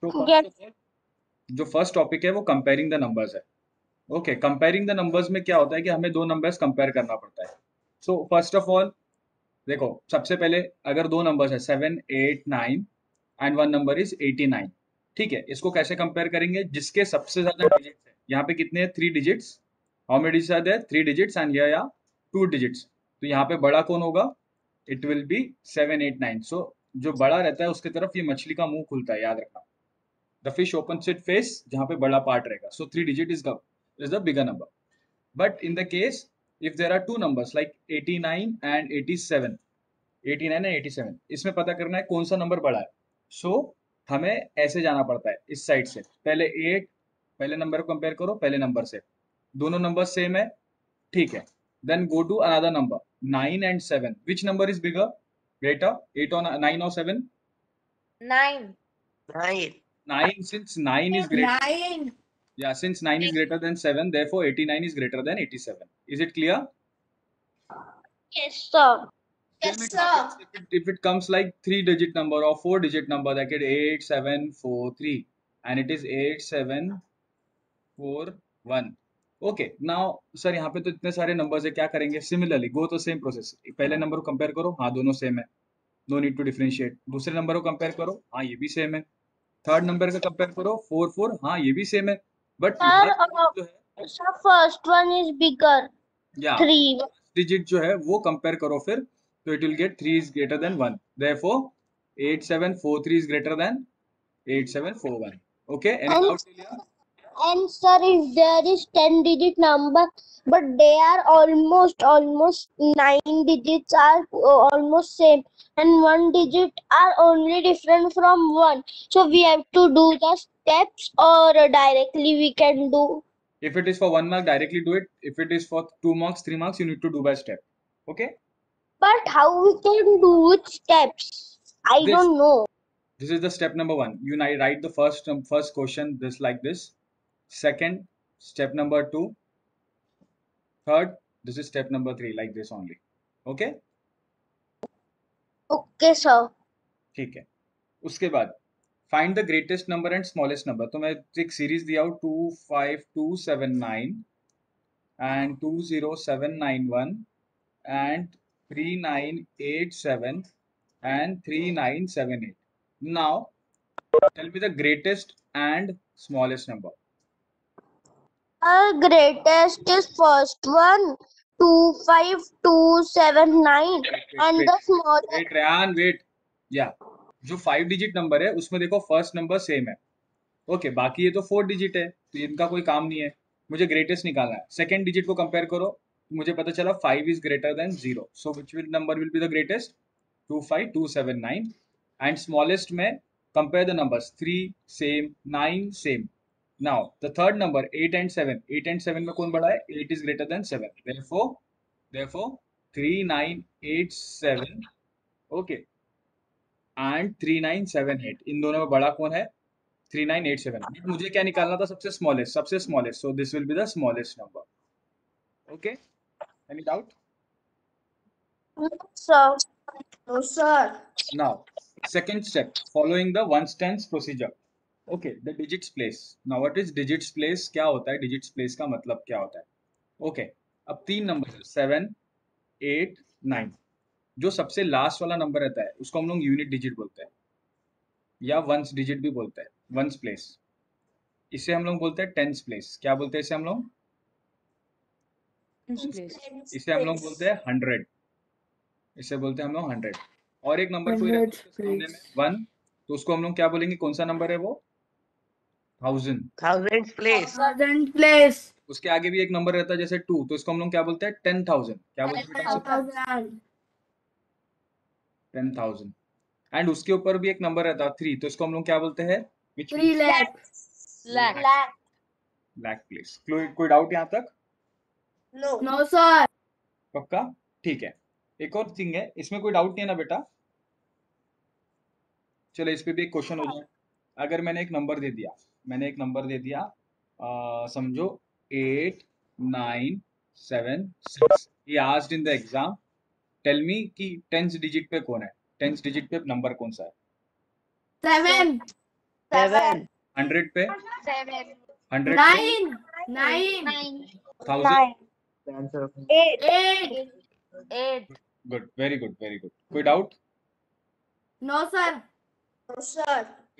तो जो first topic है वो कंपेयरिंग द नंबर्स है। ओके, कंपेयरिंग द नंबर्स में क्या होता है कि हमें दो नंबर्स कंपेयर करना पड़ता है। सो फर्स्ट ऑफ ऑल देखो, सबसे पहले अगर दो नंबर्स है 7, 8, 9 एंड वन नंबर इज 89, ठीक है, इसको कैसे कंपेयर करेंगे? जिसके सबसे ज्यादा डिजिट्स है, यहाँ पे कितने हैं? 3 digits. How many digits are there? 3 digits and या 2 डिजिट्स। तो यहाँ पे बड़ा कौन होगा? It will B 7, 8, 9। सो जो बड़ा रहता है उसके तरफ ये मछली का मुंह खुलता है, याद रखना। The fish opens its face, जहाँ पे बड़ा पार्ट रहेगा। सो 3 digit is the bigger number. But in the case if there are two numbers like 89 and 87, 89 and 87, इसमें पता करना है कौन सा नंबर बड़ा है। सो हमें ऐसे जाना पड़ता है, इस साइड से। पहले 8, पहले नंबर को कंपेयर करो पहले नंबर से, दोनों नंबर सेम है, ठीक है। Then go to another number 9 and 7, which number is bigger greater, 8 or 9 or 7? 9. 9, since 9 is greater. 9. Yeah, since 9 is greater than 7, therefore 89 is greater than 87. Is it clear? Yes, sir. Same it happens if it comes like 3 digit number or 4 digit number, like it 8743 and it is 8741. Okay, now sir यहाँ पे तो इतने सारे numbers है, क्या करेंगे? Similarly, go to same process. पहले number को कंपेयर करो, हाँ दोनों सेम है, नो नीड टू डिफरेंशिएट। दूसरे नंबर को कंपेयर करो, हाँ ये भी सेम है। थर्ड नंबर का कंपेयर करो 4, 4, हाँ ये भी सेम है। But Sir, sir, first one is bigger. या 3. डिजिट जो है वो कंपेयर करो फिर, तो it will get 3 is greater than 1. Therefore 8743 is greater than 8741. Okay, any And- doubt here? And sir, if there is 10-digit number, but they are almost 9 digits are almost same, and 1 digit are only different from 1. So we have to do the steps, or directly we can do. If it is for 1 mark, directly do it. If it is for 2 marks, 3 marks, you need to do by step. Okay, But how we can do with steps? I This- don't know. this is the step number 1. You write the first question this like this. Second, step number 2. Third, this is step number 3, like this only. Okay, Okay, sir. ठीक है। उसके बाद find the greatest number and smallest number. तो मैं एक series दिया हूँ 25279 and 20791 and 3987 and 3978. Now tell me the greatest and smallest number. Our greatest is first one, 25279, and the smallest. Wait Ryan, wait. या जो 5 डिजिट नंबर है उसमें देखो फर्स्ट नंबर सेम है। ओके, बाकी ये तो 4 डिजिट है तो इनका कोई काम नहीं है। मुझे ग्रेटेस्ट निकालना है। सेकंड डिजिट को कंपेयर करो, मुझे पता चला 5 is greater than 0। So which will number will be the greatest? 25279। And smallest में compare the numbers, 3 same, 9 same. Now the third number 8 and 7, 8 and 7 में कौन बड़ा है? 8 is greater then 7। therefore 3987, okay, and 3978, इन दोनों में बड़ा कौन है? 3987। मुझे क्या निकालना था? सबसे smallest. So this will be the smallest number. Okay, any doubt? Sir. No, sir. Now second step, following the ones tens procedure. Okay, the digits place. Now what is digits place? क्या होता है digits place का मतलब क्या होता है? Okay, अब 3 number 7, 8, 9। जो सबसे लास्ट वाला नंबर रहता है उसको हम लोग यूनिट डिजिट बोलते हैं, या वंस डिजिट भी बोलते हैं, वंस प्लेस। इसे हम लोग बोलते हैं टेंस प्लेस। क्या बोलते हैं इसे हम लोग? इसे हम लोग बोलते हैं 100। इसे बोलते हैं हम लोग 100। और एक नंबर कोई रहता है उसके सामने में 1, तो उसको हम लोग क्या बोलेंगे? कौन सा नंबर है वो? 1000। Thousand place. उसके आगे भी एक नंबर रहता है जैसे 2, तो इसको हम लोग क्या बोलते हैं? 10,000। क्या बोलते हैं बेटा? 10,000. 10,000। एंड उसके ऊपर भी एक नंबर रहता है 3, तो इसको हम लोग क्या बोलते हैं? 3 lakh. लाख प्लेस। कोई डाउट यहाँ तक? No, sir. पक्का? ठीक है। एक और थिंग है, इसमें कोई डाउट नहीं है ना बेटा? चलो इस पे भी एक क्वेश्चन हो जाए। अगर मैंने एक नंबर दे दिया, समझो 8976। He asked in the exam, tell me कि 10th डिजिट पे कौन है? 10th डिजिट पे नंबर कौन सा है? 7. 7. 100 पे 100 पे 9. 1000. 8. Good, very good, very good. कोई doubt? No, sir.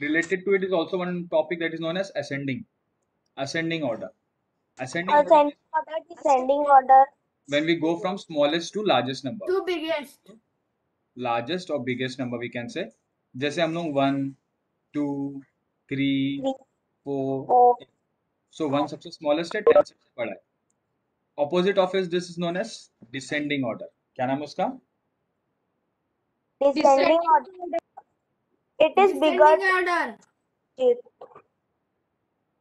Related to it is also one topic that is known as ascending order. Ascending order Ascending order, descending order. when we go from smallest to largest number. Two biggest. Largest or biggest number we can say. जैसे हम लोग 1 2 3 4 4. so 1 सबसे smallest है, 10 सबसे बड़ा है. Opposite of is this is known as descending order. क्या नाम है उसका? Descending order. It is bigger. Descending order.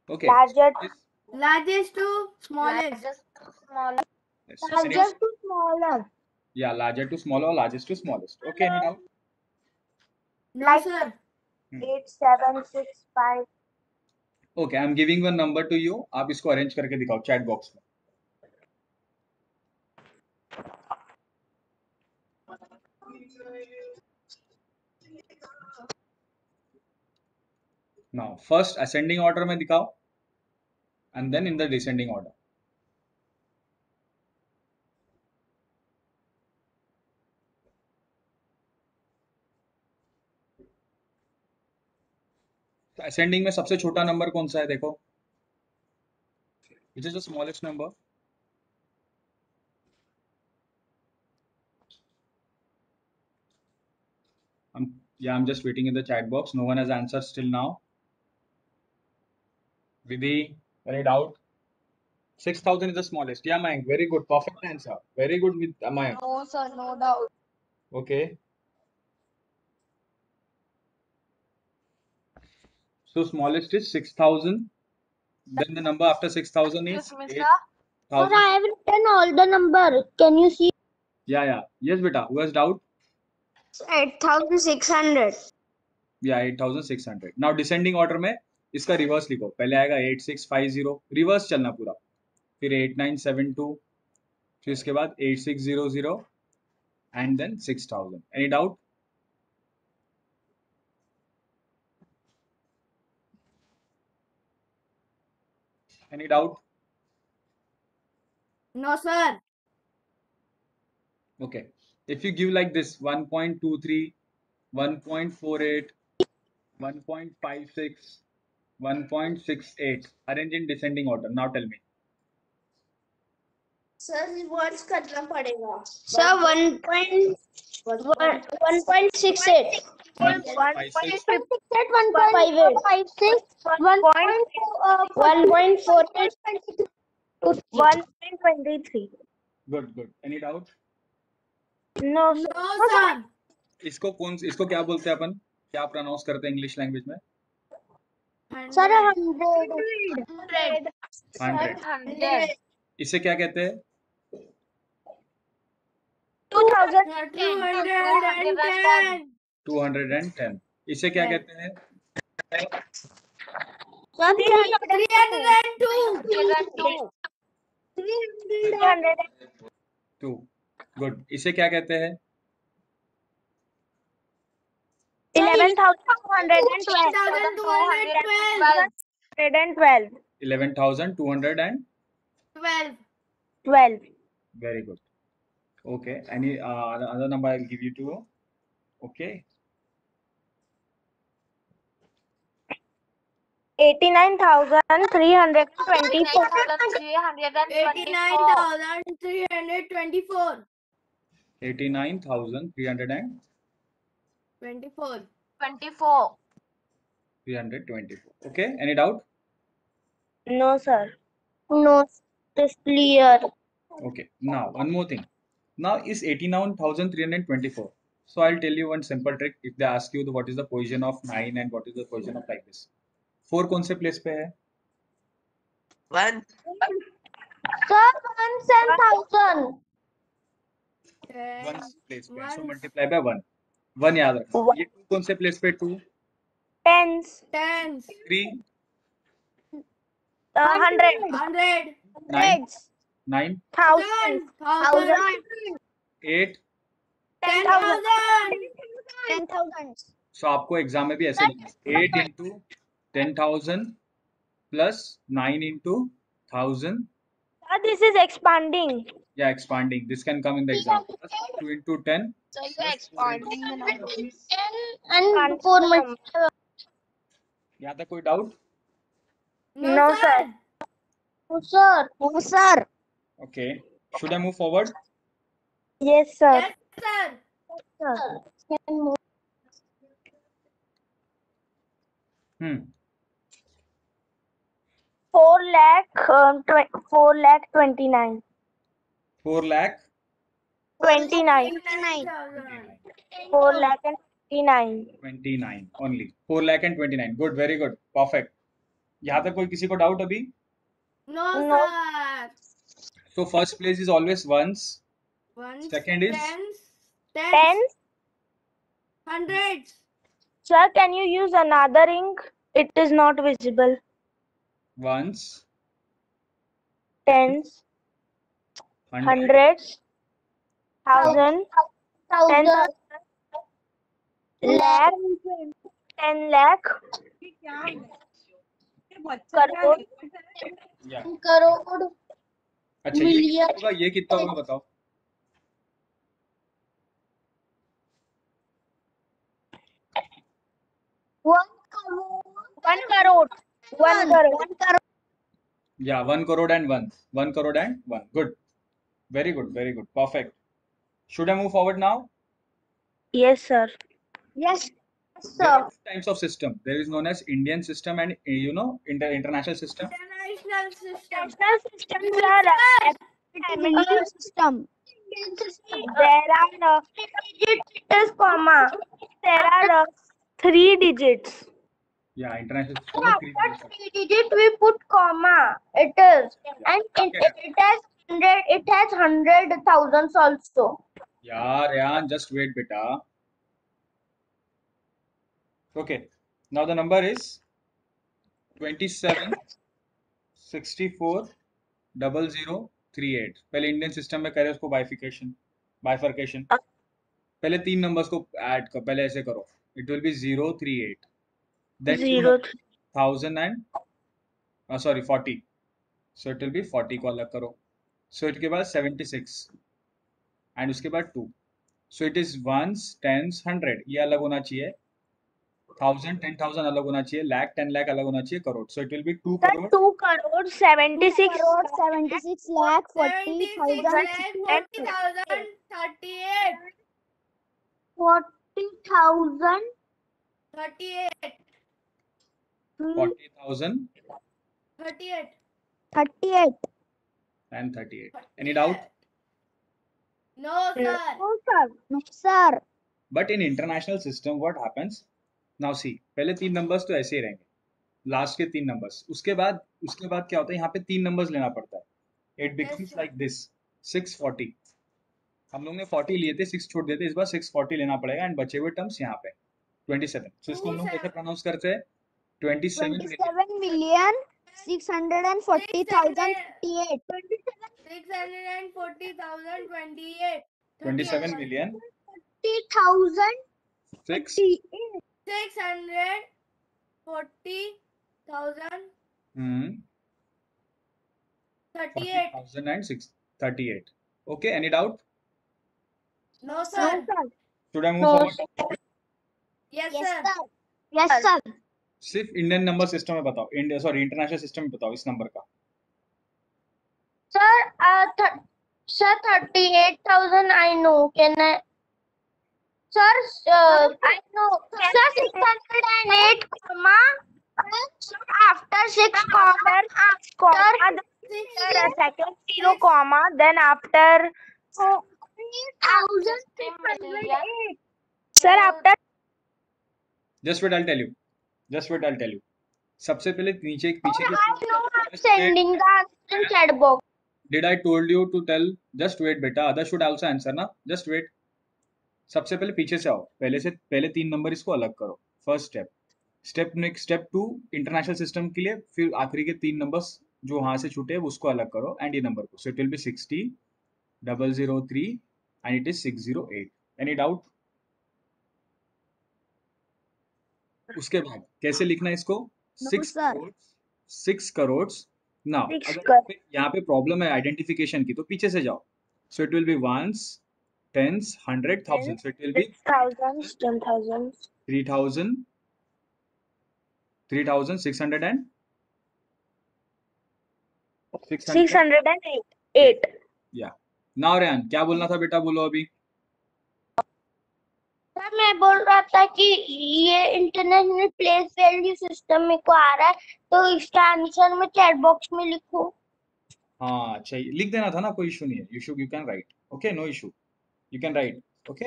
Okay. Larger. Largest to smallest. Yes. Larger to smaller. Yeah, larger to smaller or largest to smallest. Okay, any doubt? No, Like- sir. 8, 7, 6, 5. Okay, I'm giving one number to you. आप इसको arrange करके दिखाओ chat box में. Now, first ascending order में दिखाओ, and then in the descending order. तो ascending में सबसे छोटा नंबर कौन सा है देखो? Which is the smallest number? I'm just waiting in the chat box. No one has answered still now. Vidhi, any doubt? 6,000 is the smallest. Yeah, Mayank, very good. Perfect answer. Very good with Mayank. No, sir. No doubt. Okay. So smallest is 6,000. Then the number after 6,000 is Sir, 8,000. I have written all the number. Can you see? Yeah. Yes, beta. Who has doubt? 8,600. Yeah, 8,600. Now descending order में इसका reverse लिखो. पहले आएगा 8650. Reverse चलना पूरा. फिर 8972. फिर इसके बाद 8600 and then 6,000. Any doubt? Any doubt? No, sir. Okay. If you give like this 1.23, 1.48, 1.56, 1.68, arrange in descending order. Now tell me. Sir, reverse करना पड़ेगा. Sir, 1.68. 1.68. 1.56, 1.56. 1.48. 1.23. good. Any doubt? No, No, sir. इसको क्या बोलते हैं अपन? क्या प्रोनाउंस करते हैं English language में? sir, 100. 100. इसे क्या कहते हैं? 210. 210. इसे क्या कहते हैं? 302. 2. Good. इसे क्या कहते हैं? 11,212. 11,212. 12. Very good. Okay. Any another number I'll give you to. Okay. 89,324. 89,324. 89,324. 24. Okay. Any doubt? No, sir. No, it's clear. Okay. Now one more thing. Now is 89,324. So I'll tell you one simple trick. If they ask you what is the position of 9 and what is the position of like this. 4 कौन से place पे है? 1. Sir, 1,000. 1 place पे. So multiply by 1. 1 याद रखो. ये 2 कौन से place पे? 2. Tens. 3. 100. 9. 9. 1,000. 8. 10,000. 10,000. So आपको एग्जाम में भी ऐसे लिखना है. 8 into 10,000 plus 9 into 1,000. This is expanding. Yeah, expanding. This can come in the exam. Plus 2 into 10 So you plus 4 into expanding the numbers. And 4 months. यहाँ तक कोई doubt? No, sir. No, sir. No, sir. Okay. Should I move forward? Yes, sir. Sir. Sir. Can move. Hmm. 4 lakh 4,29,000. 4 lakh 29. 29,000. 4 lakh and 29. 29 only. 4 lakh and 29. Good, very good. Perfect. यहाँ तक कोई किसी को doubt अभी? No, No. sir. So first place is always ones. Ones, Second is tens, Tens. hundreds. Sir, can you use another ink? It is not visible. ones, Tens, hundred, hundreds, thousand, 10,000, lakh, 10 lakh, crore, yeah. crore, अच्छा ये कितना होगा? ये कितना होगा बताओ? one crore. Yeah, 1 crore and 1. 1 crore and 1. Good. Very good. Very good. Perfect. Should I move forward now? Yes, sir. Yes, There are two types of system. There is known as Indian system and international system. International system. National systems are Indian system. There are 3 digits, comma. There are 3 digits. Yeah, international system में 3 After digits. 3 digit we put comma. It is, and it has 100. It has 100,000 also. Yeah, Ryan, just wait, beta. Okay. Now the number is 27 64 0038. पहले Indian system में करे उसको bifurcation. पहले 3 numbers को add कर. पहले ऐसे करो. It will be 038. Then 1,000 and 40. So it will be 40 को अलग करो. So इसके बाद 76 and उसके बाद 2. So it is ones, tens, 100. ये अलग होना चाहिए. 1,000, 10,000 अलग होना चाहिए. lakh, 10 lakh अलग होना चाहिए. Crore. So it will be 2 crore. 2 crore 76 76 lakh 40,000 38. 40,000 38. 40,000 38. 38. and 38. Any doubt? No, sir. No, sir. No, sir. But in international system, what happens? Now see, पहले 3 numbers तो ऐसे ही रहेंगे. लास्ट के 3 numbers. उसके बाद क्या होता है? यहाँ पे 3 numbers लेना पड़ता है. It becomes like this. 640. हम लोग ने 40 लिए थे, 6 छोड़ देते. इस बार 640 लेना पड़ेगा and बचे हुए टर्म्स यहाँ पे 27. So इसको हम लोग कैसे प्रोनाउंस करते हैं? 27,640,038. 640,028. 27 million 40,000 6 640,000 hmm, 38. 40,000 and 38. Okay, any doubt? No, sir. Should I move forward? Yes, sir. Yes, sir. सिर्फ इंडियन नंबर सिस्टम में बताओ. इंटरनेशनल सिस्टम में बताओ इस नंबर का. Sir, 38,000 I know. Can I? Sir, I know. Sir, 608 comma. After 6 comma, the second 0 comma, then after 3,608. Sir, after. Just wait, I'll tell you. सबसे पहले पीछे I know I'm sending the answer in chat box. Did I told you to tell? Just wait, beta. Others should also answer ना. Just wait. सबसे पहले पीछे से आओ. पहले 3 नंबर इसको अलग करो. First step. Step 2 international system के लिए. फिर आखिरी के 3 नंबर्स जो वहां से छूटे उसको अलग करो एंड ये नंबर को. So it will be 60 003 and it is 608. Any doubt? उसके बाद कैसे लिखना है इसको? 6 sir. crores, 6 crores. Now, 6 अगर crores. यहाँ पे प्रॉब्लम है आइडेंटिफिकेशन की, तो पीछे से जाओ. So it will be ones, tens, 100, 1000. So it will be 6,000, 10,000. 3000, 3600 and 600. 608. या नाउ रेहान, क्या बोलना था बेटा, बोलो अभी. सर मैं बोल रहा था कि ये इंटरनेशनल प्लेस वैल्यू सिस्टम मेरे को आ रहा है, तो इसका आंसर में चैट बॉक्स में लिखो. हाँ चाहिए, लिख देना था ना, कोई इशू नहीं है. You can write. Okay, no issue, you can write. Okay,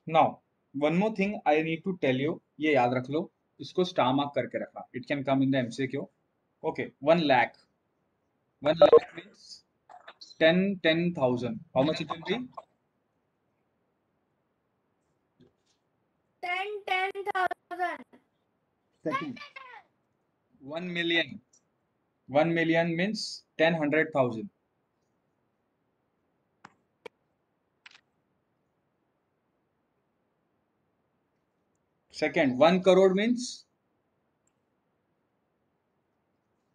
now one more thing I need to tell you, ये याद रख लो, इसको स्टार मार्क करके रखना. It can come in the MCQ. Okay, 1 lakh. 1 lakh means 10,000. How much it will be? 10,000. Second. 1 million. 1 million means 100,000. Second, 1 crore means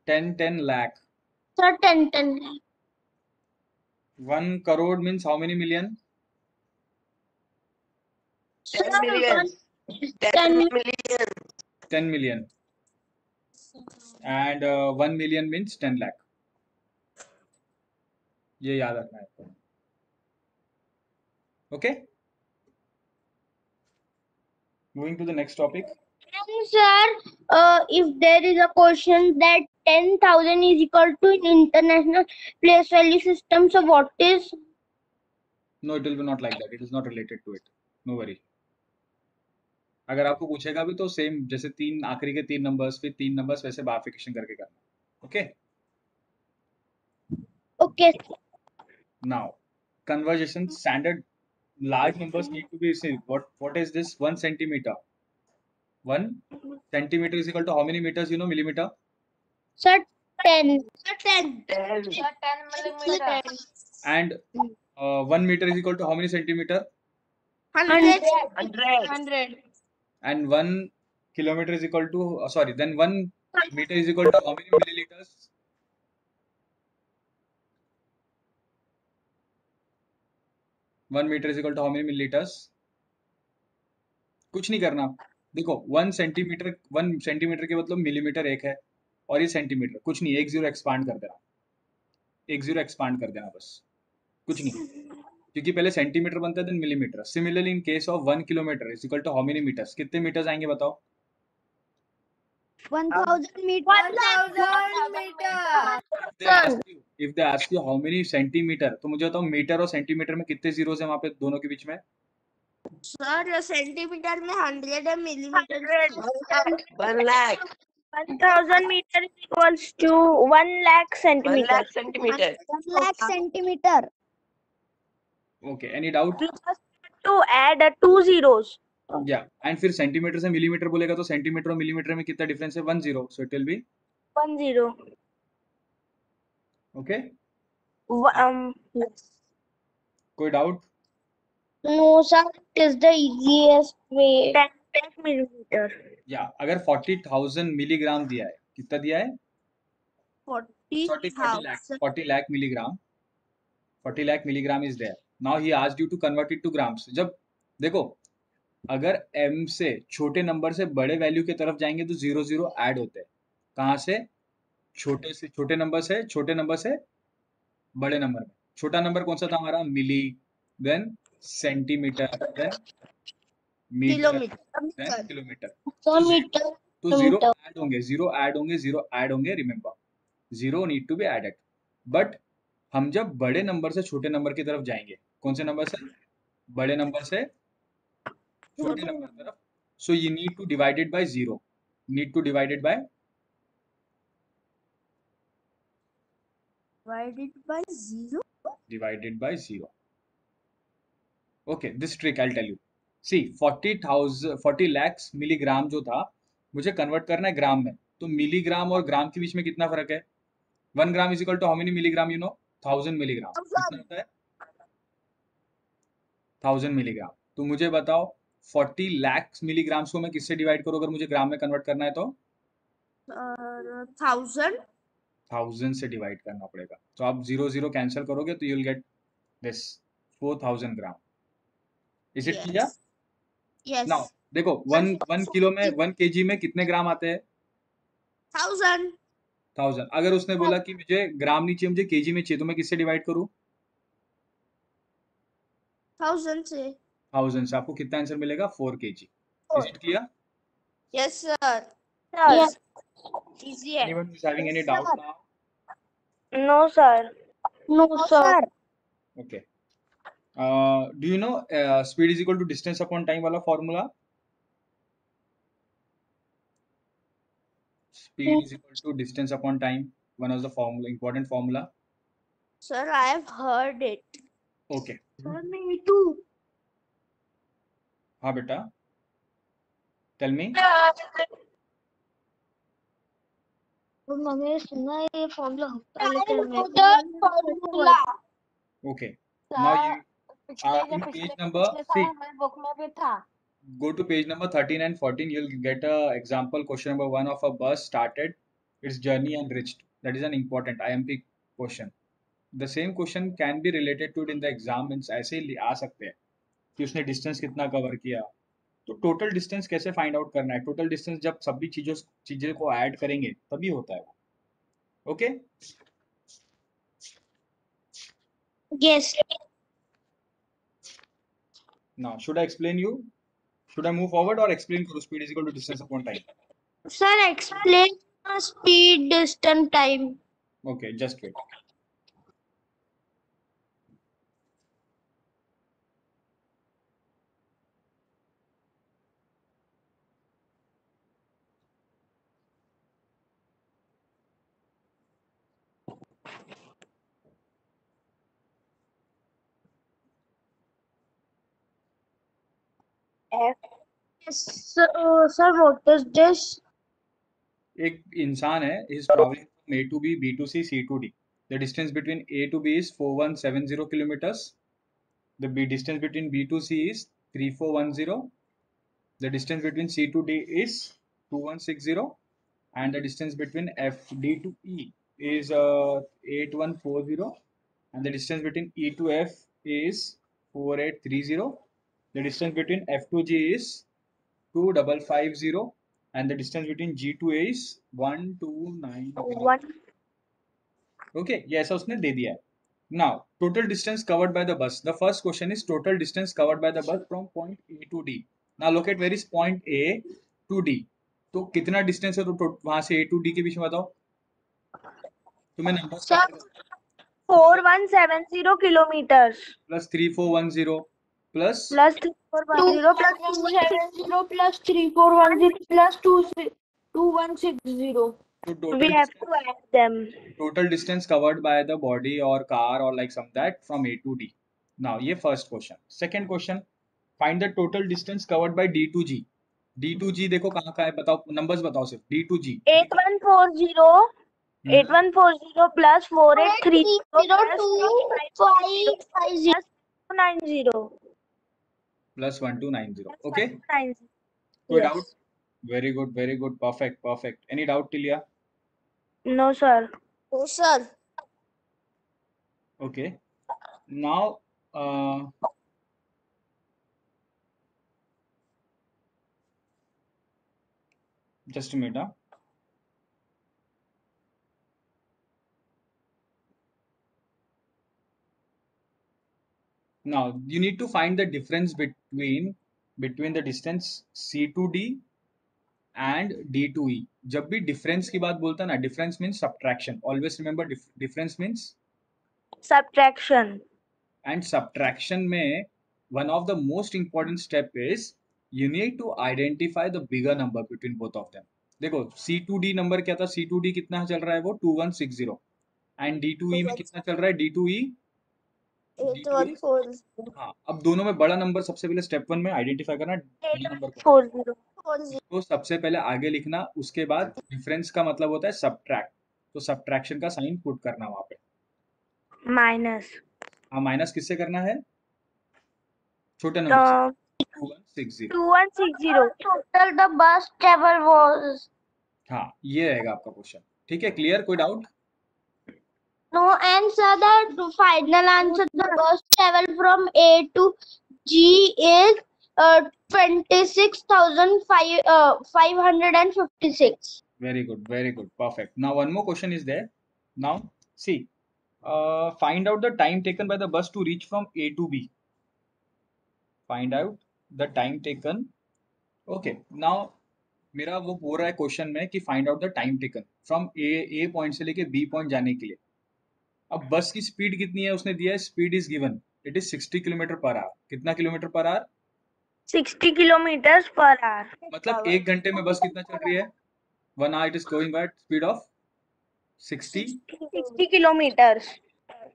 10 lakh. Sir 10. 1 crore means how many million? 10 million. 10 million. And 1 million means 10 lakh. ये याद रखना है. Okay? Moving to the next topic. And sir, if there is a question that 10,000 is equal to international place value system, so what is? No, it will be not like that. It is not related to it. No worry. अगर आपको पूछेगा भी तो same, जैसे तीन आखिरी के 3 numbers, फिर 3 नंबर्स, वैसे बाइफिकेशन करके करना. Okay, Okay. now conversation standard large numbers need to be received. What is this 1 centimeter? 1 centimeter is equal to how many meters, you know, millimeter? Sir 10. Sir 10. 10. Sir, 10 millimeter. And 1 meter is equal to how many centimeter? 100. 100. And 1 kilometer is equal to sorry, then 1 meter is equal to how many milliliters? One meter is equal to how many milliliters? कुछ नहीं करना. देखो 1 centimetre के मतलब millimetre एक है, और ये सेंटीमीटर. कुछ नहीं, 1 0 एक्सपांड कर देना. 1 0 एक्सपांड कर देना बस, कुछ नहीं, क्योंकि पहले सेंटीमीटर बनता है then millimetre. Similarly in case of 1 kilometre is equal to how many metres? कितने मीटर्स आएंगे बताओ? 1,000 meters. 1,000 meter. If they ask you how many centimeter, तो मुझे बताओ मीटर और सेंटीमीटर में कितने जीरोस हैं वहां पे दोनों के बीच में? सर सेंटीमीटर में 100 है, millimetre 1 lakh. 1,000 meter is equals to 1 lakh 1 centimeter. lakh centimeter. 1 lakh centimeter. Okay, any doubt? To add 2 zeros. या एंड फिर सेंटीमीटर से मिलीमीटर बोलेगा तो सेंटीमीटर और मिलीमीटर में कितना डिफरेंस है? 1 0. सो it will B 1 0. Okay. Yes. कोई doubt? No, sir. It is the easiest way. 10 millimeter. या अगर 40,000 मिलीग्राम दिया है, कितना दिया है? 40 lakh milligram. 40 lakh milligram is there. Now he asked you to convert it to grams. जब देखो, अगर m से छोटे नंबर से बड़े वैल्यू की तरफ जाएंगे तो 0 0 ऐड होते हैं. कहाँ से? छोटे नंबर से बड़े नंबर में. छोटा नंबर कौन सा था हमारा? Milli, then centimetre, then metre, then kilometre. Meter. तो जीरो ऐड होंगे. Remember, zero need to be added. But हम जब बड़े नंबर से छोटे नंबर की तरफ जाएंगे, कौन से नंबर से? बड़े नंबर से छोटे नंबर की तरफ. So you need to divided by zero. Divided by zero. Okay, this trick I tell you. See 40 lakhs milligram जो था, मुझे कन्वर्ट करना है ग्राम में. तो मिलीग्राम और ग्राम के बीच में कितना फर्क है? 1 gram is equal to how many milligram? You know, 1000 milligram. कितना होता है? 1000 मिलीग्राम. तो मुझे बताओ 40 लाख मिलीग्राम्स को मैं किससे डिवाइड करूँ अगर मुझे ग्राम में कन्वर्ट करना है तो 1000. 1000 से डिवाइड करना पड़ेगा. तो आप 0 कैंसिल करोगे तो you will get this 4000 gram. Is it clear? Yes. Now देखो 1 किलो में 1 केजी में कितने ग्राम आते हैं? 1000. 1000. अगर उसने बोला कि मुझे ग्राम नहीं चाहिए, मुझे केजी में चाहिए, तो मैं किससे डिवाइड करूँ? 1000 से. 1000 से. आपको कितना आंसर मिलेगा? 4 KG. Is it clear? Yes, sir. Yes. Easy. Anyone is having any doubt now? No, sir. No, sir. Okay. Do you know speed is equal to distance upon time वाला formula? Speed is equal to distance upon time. One of the formula, important formula. Sir, I have heard it. Okay. Sir, me too. हाँ बेटा. Tell me. मैंने सुना है ये formula होता है लेकिन formula. Okay. Now you in पिछले page number साल see. हमारे बुक में भी था. Go to page number 13 and 14. You'll get a example question number 1 of a bus started its journey and reached. That is an important IMP question. The same question can be related to it in the exam. means ऐसे ही आ सकते हैं कि उसने distance कितना cover किया. तो total distance कैसे find out करना है? टोटल डिस्टेंस जब सभी चीजें को ऐड करेंगे तभी होता है वो. Okay. Yes. Now should I explain you? Should I move forward or explain karo speed is equal to distance upon time? Sir, explain speed, distance, time. Okay, just wait. Yes, sir, what is this? एक इंसान है is traveling from A to B, B to C, C to D. The distance between A to B is 4170 kilometers. The distance between B to C is 3410. The distance between C to D is 2160. And the distance between D to E is 8140. And the distance between E to F is 4830. The distance between F to G is 2550. And the distance between G to A is 1290. Okay, yes, उसने दे दिया है. Now, total distance covered by the bus. The first question is total distance covered by the bus from point A to D. Now locate where is point A to D. तो कितना distance है तो वहां से A to D के बीच में बताओ. तुम्हें numbers Sir, 4170 kilometers. Plus 3410 plus Plus 3410 plus 270 plus 3410 plus 2160. तो We have to add them. total distance covered by the body or car or like some that from A to D. Now ये first question. Second question, find the total distance covered by D to G. D to G देखो कहाँ का है बताओ, numbers बताओ सिर्फ. D to G 8140 8140 plus 4830 plus 290 plus 1290. Okay. 90. Good Yes. doubt? Very good, very good. Perfect, perfect. Any doubt till here? No, sir. oh, sir. Okay. Now, just a minute. Huh? Now, you need to find the difference between the distance C to D and D to E. जब भी difference की बात बोलता है ना, difference means subtraction. Always remember difference means Subtraction. and subtraction में one of the most important step is you need to identify the bigger number between both of them. देखो C to D number क्या था? C to D कितना चल रहा है वो 2160 and D to E में कितना चल रहा है? D to E 8140. हाँ. अब दोनों में बड़ा नंबर सबसे पहले स्टेप 1 में आइडेंटिफाई करना बड़ा नंबर को. 40. तो सबसे पहले आगे लिखना, उसके बाद डिफरेंस का मतलब होता है सब्ट्रैक्ट. तो सब्ट्रैक्शन का साइन पुट करना वहां पे. Minus. हाँ, माइनस किससे करना है? छोटे नंबर से. 2160। 2160. Total the bus travel was. हाँ, ये रहेगा आपका क्वेश्चन। ठीक है, क्लियर? कोई doubt? No answer. The final answer. The bus travel from A to G is 26,556. Very good, very good, perfect. Now one more question is there. Now see, find out the time taken by the bus to reach from A to B. Find out the time taken. Okay, now मेरा वो बोल रहा है question में कि find out the time taken from A point से लेके B point जाने के लिए। अब बस की स्पीड कितनी है उसने दिया है, speed is given, it is 60 kilometre per hour. कितना kilometre per hour? 60 kilometers per hour. मतलब 1 घंटे में बस कितना चल रही है? 1 hour it is going at speed of 60। 60 kilometers.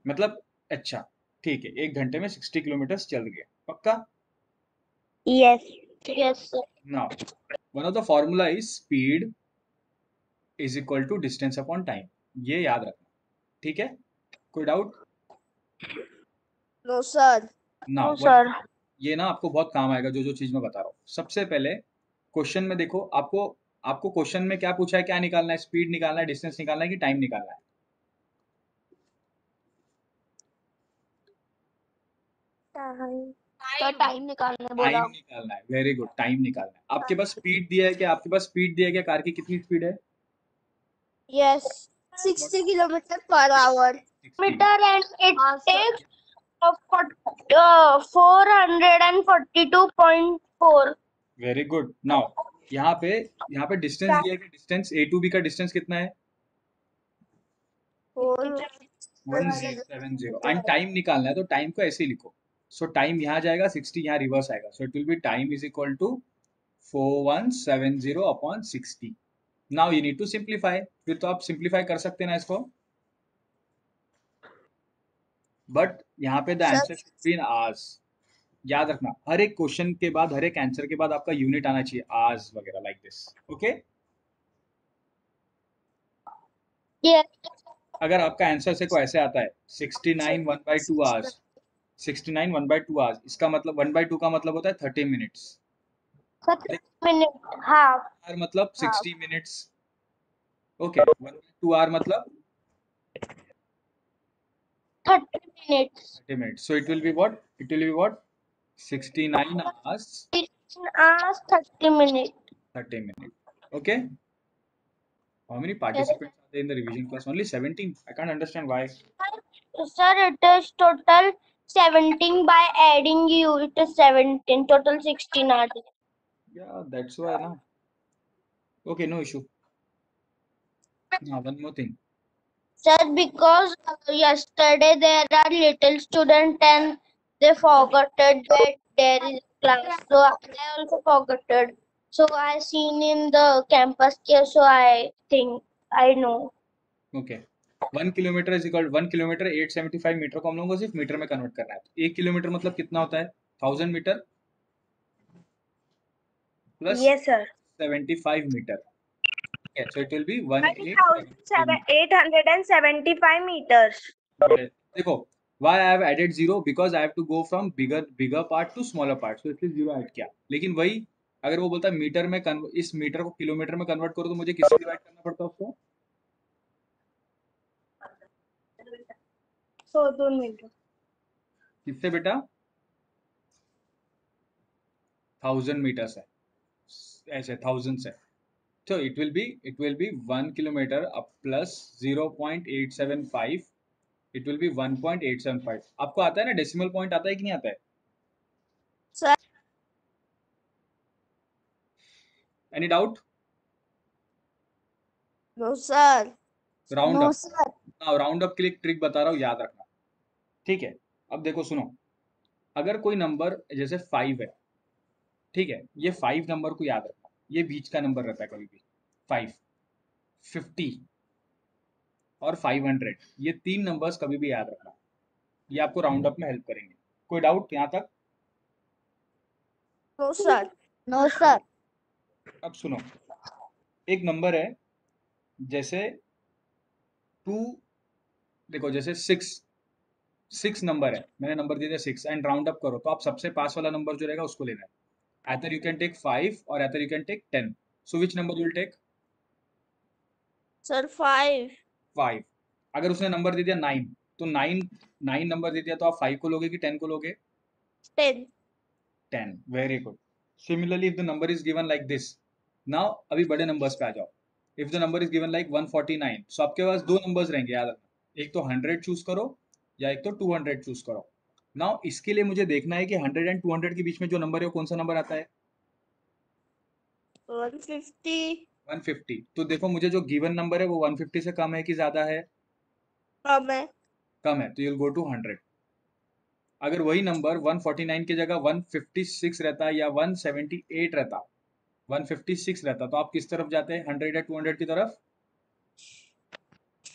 मतलब अच्छा ठीक है, 1 घंटे में 60 किलोमीटर चल रही है, पक्का? Yes. Yes, sir. Now one of the formula is speed is equal to distance upon time. ये याद रखना, ठीक है? कोई डाउट? No, sir. ना No, sir. ये ना आपको बहुत काम आएगा जो जो चीज मैं बता रहा हूँ। सबसे पहले क्वेश्चन में देखो, आपको आपको क्वेश्चन में क्या पूछा है, क्या निकालना है? स्पीड निकालना है, डिस्टेंस निकालना है कि टाइम निकालना है? तो टाइम निकालने बोला. टाइम निकालना है। वेरी गुड, टाइम निकालना है। आपके पास स्पीड दिया है क्या? आपके पास स्पीड दिया है क्या? कार की कितनी स्पीड है? Yes. 60 kilometer per hour. 60। Meter and it takes 442.4. Very good. Now यहाँ पे डिस्टेंस दिया है कि डिस्टेंस ए टू बी का डिस्टेंस कितना है? 1070। एंड टाइम निकालना है तो टाइम को ऐसे ही लिखो। सो टाइम यहाँ जाएगा 60, यहाँ रिवर्स आएगा। So it will be time is equal to 4170 upon 60। Now you need to simplify. फिर तो आप सिंप्लीफाई कर सकते हैं ना इसको, बट यहाँ पे the answer should be in hours. याद रखना, हर एक क्वेश्चन के बाद, हर एक आंसर के बाद आपका यूनिट आना चाहिए, आवर्स वगैरह, लाइक दिस। ओके? Yes. अगर आपका आंसर से को ऐसे आता है 69 1/2 आवर्स, 69 1/2 आवर्स, इसका मतलब 1/2 का मतलब होता है 30 मिनट्स। 30 minutes. Half. आवर मतलब 60 मिनट्स। ओके, 1/2 आवर मतलब 30 minutes. 30 minutes. So it will be what? It will be what? 69 hours 16 hours 30 minutes. 30 minutes. Okay? How many participants are there in the revision class? Only 17. I can't understand why. Sir, it is total 17 by adding you. It is 17. Total 16 hours. Yeah, that's why, na. Okay, no issue. Now, one more thing. Sir, because yesterday there are little students and they forgot that there is class. So I also forgot. So I seen in the campus here. So I think I know. Okay. 1 kilometre is equal 1 kilometre 875 metre को हम लोगों को सिर्फ metre में convert करना है। 1 kilometre मतलब कितना होता है? 1000 metre plus Yes, sir. 75 metre. Okay, so it will be 875 meters. देखो, why I have added 0? Because I have to go from bigger part to smaller part. So इसलिए 0 ऐड किया। लेकिन वही अगर वो बोलता है मीटर में इस मीटर को किलोमीटर में कन्वर्ट करो तो मुझे किससे डिवाइड करना पड़ता है उसको? So 2 meters. किससे बेटा? 1000 मीटर्स है, ऐसे 1000 से। तो इट विल बी 1 किलोमीटर अब प्लस 0.875, इट विल बी 1.875। आपको आता है ना डेसिमल पॉइंट, आता है कि नहीं आता है? Sir. Any doubt? No, sir. Round No, up. sir. Round up के लिए ट्रिक बता रहा हूँ, याद रखना, ठीक है? अब देखो सुनो, अगर कोई नंबर जैसे 5 है, ठीक है, ये 5 नंबर को याद रखना, ये बीच का नंबर रहता है कभी भी। 5, 50 और 500, ये 3 नंबर्स कभी भी याद रखना, ये आपको राउंड अप में हेल्प करेंगे। कोई डाउट यहाँ तक? No, sir. No, sir. अब सुनो, एक नंबर है जैसे 2, देखो जैसे 6 नंबर है, मैंने नंबर दिया था 6 एंड राउंड अप करो तो आप सबसे पास वाला नंबर जो रहेगा उसको लेना है। Either you can take 5 or either you can take 10. So which number you will take? Sir, 5. 5. अगर उसने नंबर दे दिया 9, तो 9 नंबर दे दिया तो आप 5 को लोगे कि 10 को लोगे? 10. 10. Very good. Similarly, if the number is given like this, now अभी बड़े numbers पे आ जाओ. If the number is given like 149, so आपके पास दो numbers रहेंगे, याद रखना. एक तो 100 चूज करो या एक तो 200 चूज करो. Now इसके लिए मुझे देखना है कि 100 and 200 के बीच में जो नंबर है वो कौन सा नंबर आता है? 150. 150. तो देखो मुझे जो गिवन नंबर है वो 150 से कम है कि ज्यादा है? कम है. कम है, तो you'll go to 100. अगर वही नंबर 149 की जगह 156 रहता या 178 रहता, 156 रहता, तो आप किस तरफ जाते हैं? 100 या 200 की तरफ?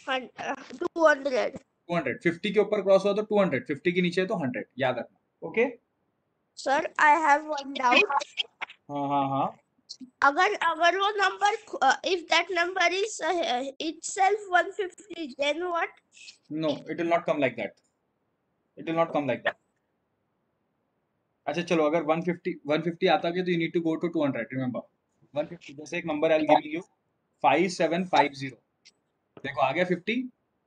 200. 200. 50 के ऊपर क्रॉस हुआ तो 200, 50 के नीचे है तो 100, याद रखना. Okay? Sir, I have one doubt. हाँ. अगर वो number, if that number is itself 150, then what? No, it will not come like that. It will not come like that. अच्छा चलो, अगर 150 आता है तो you need to go to 200. Remember, 150. जैसे एक नंबर I'll give you 5750. देखो आ गया 50.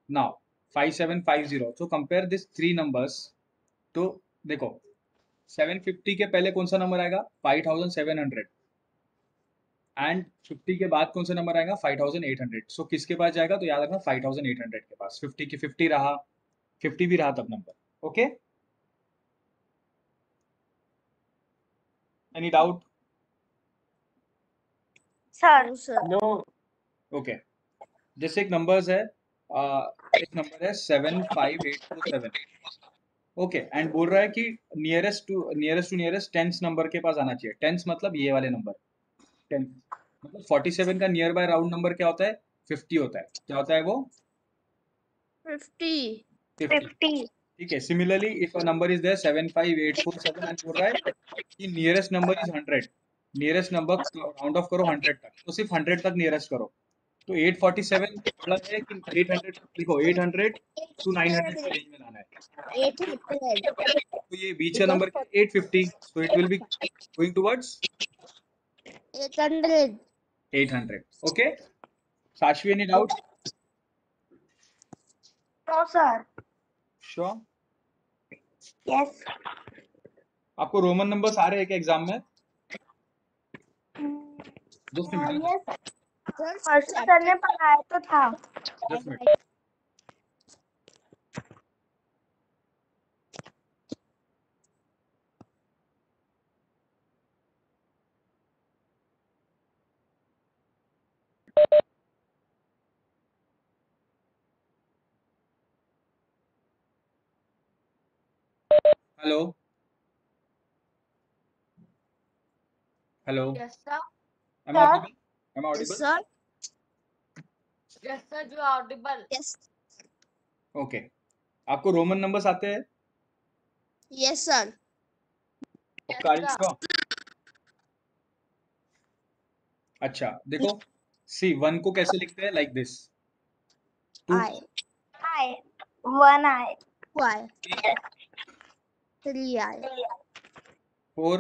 Now 5750. So compare these three numbers. तो देखो 750 के पहले कौन सा नंबर आएगा? 5700. एंड 50 के बाद कौन सा नंबर आएगा? 5800. सो किसके पास जाएगा? तो याद रखना 5800 के पास. 50 की 50 रहा, 50 भी रहा तब number. Okay? Any doubt? Sir. No. Okay. जैसे एक नंबर्स है, एक नंबर है 75847. ओके, एंड बोल रहा है कि nearest to nearest tens number के पास आना चाहिए. टेंस मतलब ये वाले नंबर. टेंस मतलब 47 का नियर बाय राउंड नंबर क्या होता है? 50 होता है. क्या होता है वो? 50. 50. ठीक है. Similarly if a number is there 75847 and बोल रहा है कि nearest number is 100, nearest number round off करो 100 तक, तो सिर्फ 100 तक नियरेस्ट करो. तो 847 बड़ा है कि 800? लिखो 800 टू 900 के रेंज में लाना है. 800. तो ये बीच का number 850, so it will be going towards 800. 800. Okay? Sashvi, any doubt? No, sir. Sure? Yes. आपको रोमन नंबर्स आ रहे हैं क्या एग्जाम में? Just minute. Yes. परसों सर ने पढ़ाया तो था. Just minute. Hello? Hello? Yes, sir. Am I audible? Am I Yes, audible? sir. Yes, sir. You are audible. Yes. Okay. आपको रोमन नंबर्स आते हैं? Yes, sir. पक्का? श्योर? अच्छा देखो, सी 1 को कैसे लिखते हैं? Like this. 2 I. I. 1 I. Y. 3 I. 4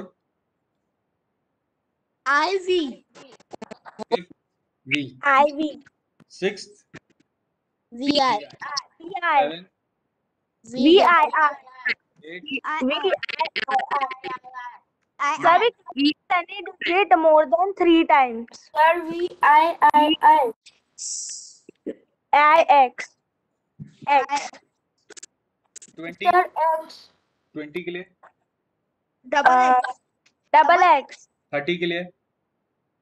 I V. 5 V. I V. 6 V I. V I. 7 V I R. 8 I. V I. Sir, can you do it more than 3 times? Sir, V I X. X. 20. Sir, X. 20 के लिए. Double X. Double X. 30 के लिए.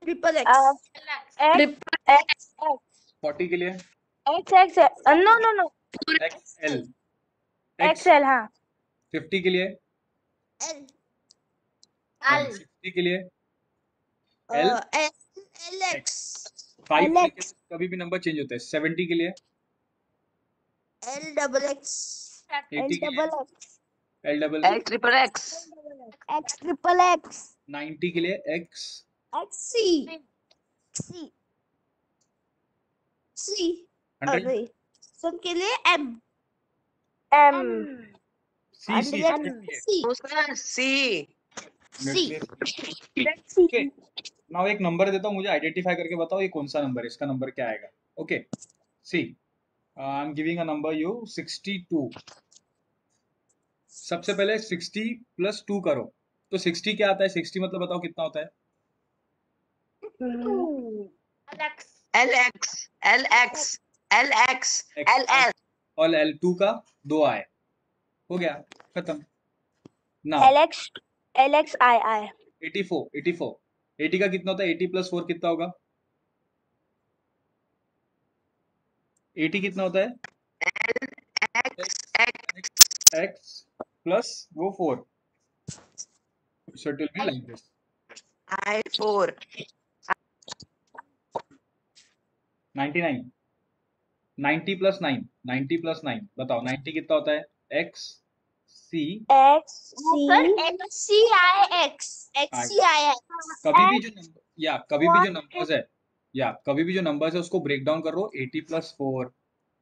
Triple X. X. 40 के लिए. X. No. XL. XL, हाँ. 50 के लिए. L. 60 के लिए. L. L X. 5 के कभी भी नंबर चेंज होता है. 70 के लिए. L double X. 80 के लिए. L double X triple X. X triple X. 90 के लिए. X. X C. C. 100. सब के लिए M. M. C. C. No, sir. C. Let's see. Okay, now एक नंबर देता हूँ, मुझे आइडेंटिफाई करके बताओ ये कौन सा नंबर है, इसका नंबर क्या आएगा. Okay, see I am giving a number you 62. सबसे पहले 60 प्लस 2 करो, तो 60 क्या आता है, 60 मतलब बताओ कितना होता है. LX, LX, LX, LL. और L2 का 2 आए, हो गया, खत्म. Now LXII. 84, 84, 80 का कितना होता है, 80 प्लस 4 कितना होगा, 80 कितना होता है, x प्लस वो 4, so it will be like this. I4. 99, 90 plus 9, 90 plus 9 बताओ 90 कितना होता है, x c XCIX. कभी भी जो नंबर कभी भी जो नंबर्स है कभी भी जो नंबर्स है उसको ब्रेक डाउन करो 80 प्लस 4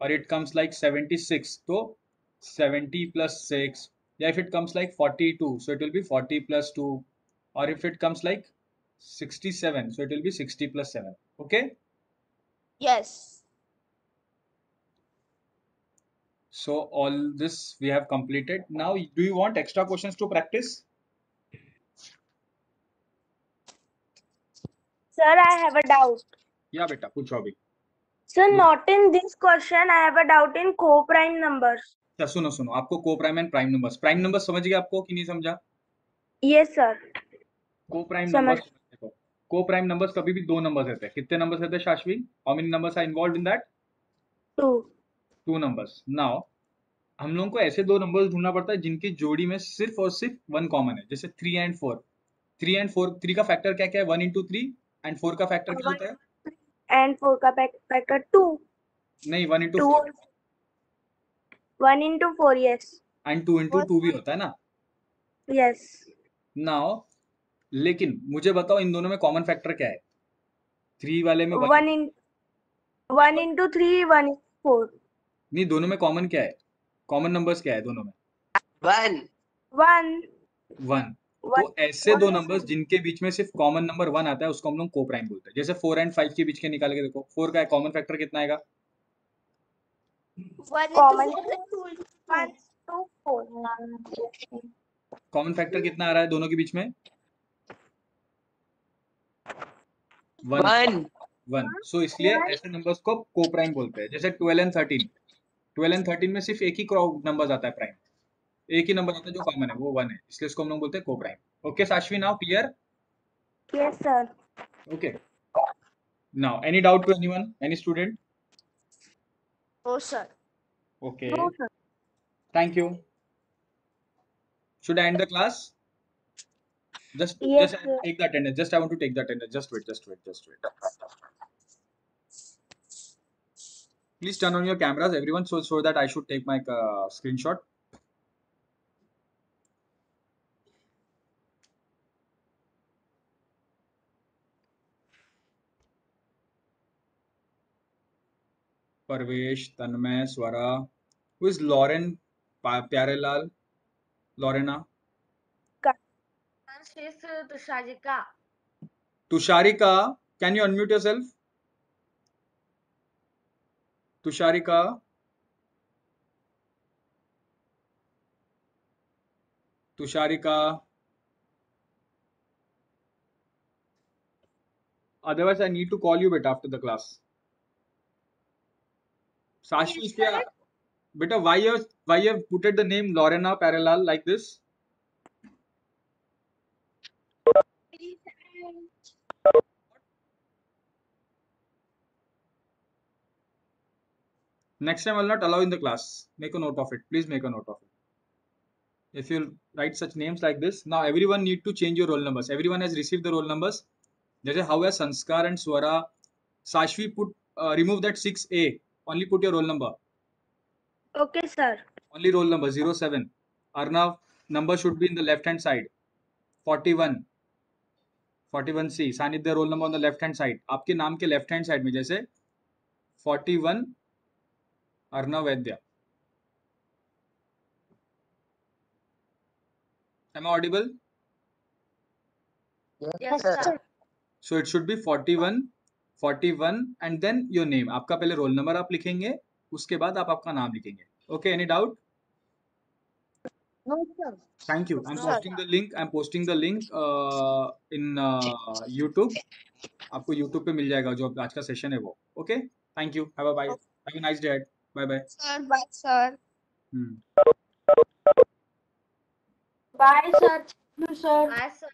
और इट कम्स लाइक 76, तो 70 प्लस 6, या if it comes like 42 so it will be 40 plus 2, or if it comes like 67 so it will be 60 plus 7. Okay, Yes. so all this we have completed. Now do you want extra questions to practice? Sir, I have a doubt. या बेटा पूछो अभी. Sir, not in this question. I have a doubt in co-prime numbers. अच्छा सुनो, आपको को prime and prime numbers समझ गया आपको कि नहीं समझा. Yes, sir. को प्राइम समझ. नंबर्स देखो, को प्राइम नंबर्स कभी भी दो नंबर्स रहते हैं. कितने नंबर्स रहते हैं Shashwi, how many numbers are involved in that, 2. 2 numbers. Now हम लोगों को ऐसे दो नंबर्स ढूंढना पड़ता है जिनकी जोड़ी में सिर्फ और सिर्फ 1 कॉमन है, जैसे 3 एंड 4. 3 का फैक्टर क्या क्या है, 1 into 3, एंड 4 का फैक्टर क्या होता है, And 4 का factor 2. नहीं 1 into 2. 4 1 into 4. Yes. And 2 into 2 भी होता है ना. Yes. नाउ लेकिन मुझे बताओ इन दोनों में कॉमन फैक्टर क्या है, 3 वाले में 1 into 3. 1 into 4. नहीं, दोनों में कॉमन क्या है, कॉमन नंबर्स क्या है दोनों में, 1. 1. तो ऐसे दो नंबर्स जिनके बीच में सिर्फ कॉमन नंबर 1 आता है उसको हम लोग को प्राइम बोलते हैं. जैसे 4 एंड 5 के बीच के निकाल के देखो, 4 का कॉमन फैक्टर कितना आएगा, Common 1 to 4. कॉमन फैक्टर कितना आ रहा है दोनों के बीच में, 1. सो इसलिए ऐसे नंबर्स को को प्राइम बोलते हैं. जैसे 12 एंड 13, 12 एंड 13 में सिर्फ एक ही नंबर आता है प्राइम, एक ही नंबर आता है जो कॉमन है, वो 1 है, इसलिए इसको हम लोग बोलते हैं को prime. Okay Sashvi, now clear. Yes, sir. Okay, now any doubt to anyone, any student. Oh, sir. Okay, No, sir. thank you. Should I end the class? Just Yes, just sir. take the attendance. Just I want to take the attendance. Just wait. Please turn on your cameras, everyone, so that I should take my screenshot. Parvesh, Tanmay, Swara. Who is Lauren? Pyarelal, Lorena. She's Tusharika. Tusharika, can you unmute yourself? Tusharika. Otherwise, I need to call you beta after the class. Sashi, beta, why you have put the name Lorena Parallel like this? Next time I will not allow in the class. Make a note of it. Please make a note of it. If you write such names like this, now everyone need to change your roll numbers. Everyone has received the roll numbers. Just how has Sanskar and Swara, Sashvi put remove that 6A. Only put your roll number. Okay, sir. Only roll number 07. Arnav, number should be in the left hand side. 41. 41C. Sanidhya, roll number on the left hand side. आपके नाम के left hand side में जैसे 41 अर्णव वैद्य. Am I audible? Yes, sir. So it should be 41 41 and then your name. आपका पहले roll number आप लिखेंगे, उसके बाद आप आपका नाम लिखेंगे. Okay, any doubt? No, sir. Thank you. I'm No, posting the link. I'm posting the link in YouTube. आपको YouTube पे मिल जाएगा जो आज का सेशन है वो. Okay? Thank you. Have a bye. Have a nice day. Bye bye. Sir, bye, sir. Hmm. Bye, sir. Thank you, sir. Bye, sir.